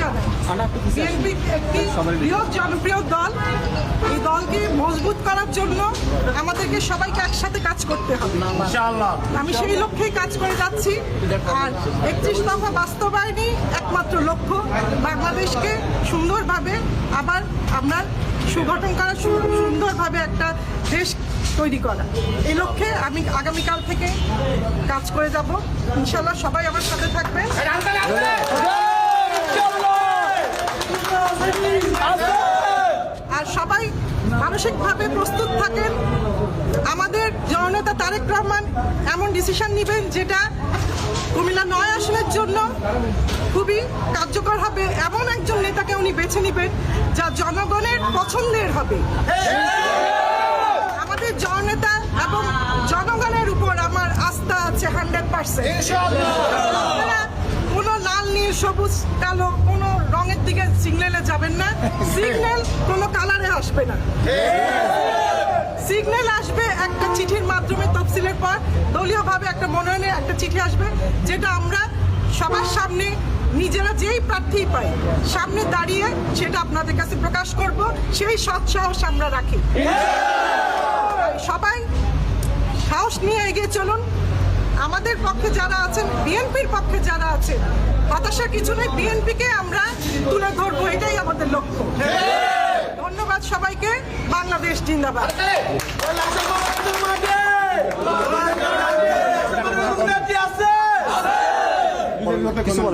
জানাই। বিএনপি একটি বৃহৎ জনপ্রিয় দল। এই দলকে মজবুত করার জন্য আমাদেরকে সবাইকে একসাথে কাজ করতে হবে। আমি সেই লক্ষ্যেই কাজ করে যাচ্ছি। আর 31 দফা বাস্তবায়নই একমাত্র লক্ষ্য, বাংলাদেশকে সুন্দরভাবে আবার আমরা সুগঠন করা, সুন্দরভাবে একটা দেশ তৈরি করা। এই লক্ষ্যে আমি আগামীকাল থেকে কাজ করে যাব। ইনশাল্লাহ সবাই আমার সাথে থাকবেন। আর সবাই মানসিকভাবে প্রস্তুত থাকেন। আমাদের জননেতা তারেক রহমান এমন ডিসিশন নেবেন যেটা কুমিল্লা ৯ আসনের জন্য খুবই কার্যকর হবে। এমন একজন নেতাকে উনি বেছে নেবেন যা জনগণের পছন্দের হবে। আমাদের জননেতা এবং জনগণের উপর আমার আস্থা আছে 100%। কোনো লাল নীল সবুজ কালো কোনো রঙের দিকে সিগন্যালে যাবেন না। সিগন্যাল কোনো কালারে আসবে না। সিগন্যাল আসবে একটা চিঠির মাধ্যমে, তফসিলের পর দলীয়ভাবে একটা মনোনয়নের একটা চিঠি আসবে, যেটা আমরা সবার সামনে নিজেরা যেই প্রার্থী পাই সামনে দাঁড়িয়ে সেটা আপনাদের কাছে প্রকাশ করব। সেই সৎসাহস আমরা রাখি। সবাই সাহস নিয়ে এগিয়ে চলুন। আমাদের পক্ষে যারা আছেন, বিএনপির পক্ষে যারা আছেন, হতাশার কিছু নেই। বিএনপিকে আমরা তুলে ধরবো, এটাই আমাদের লক্ষ্য। ধন্যবাদ সবাইকে। বাংলাদেশ জিন্দাবাদ।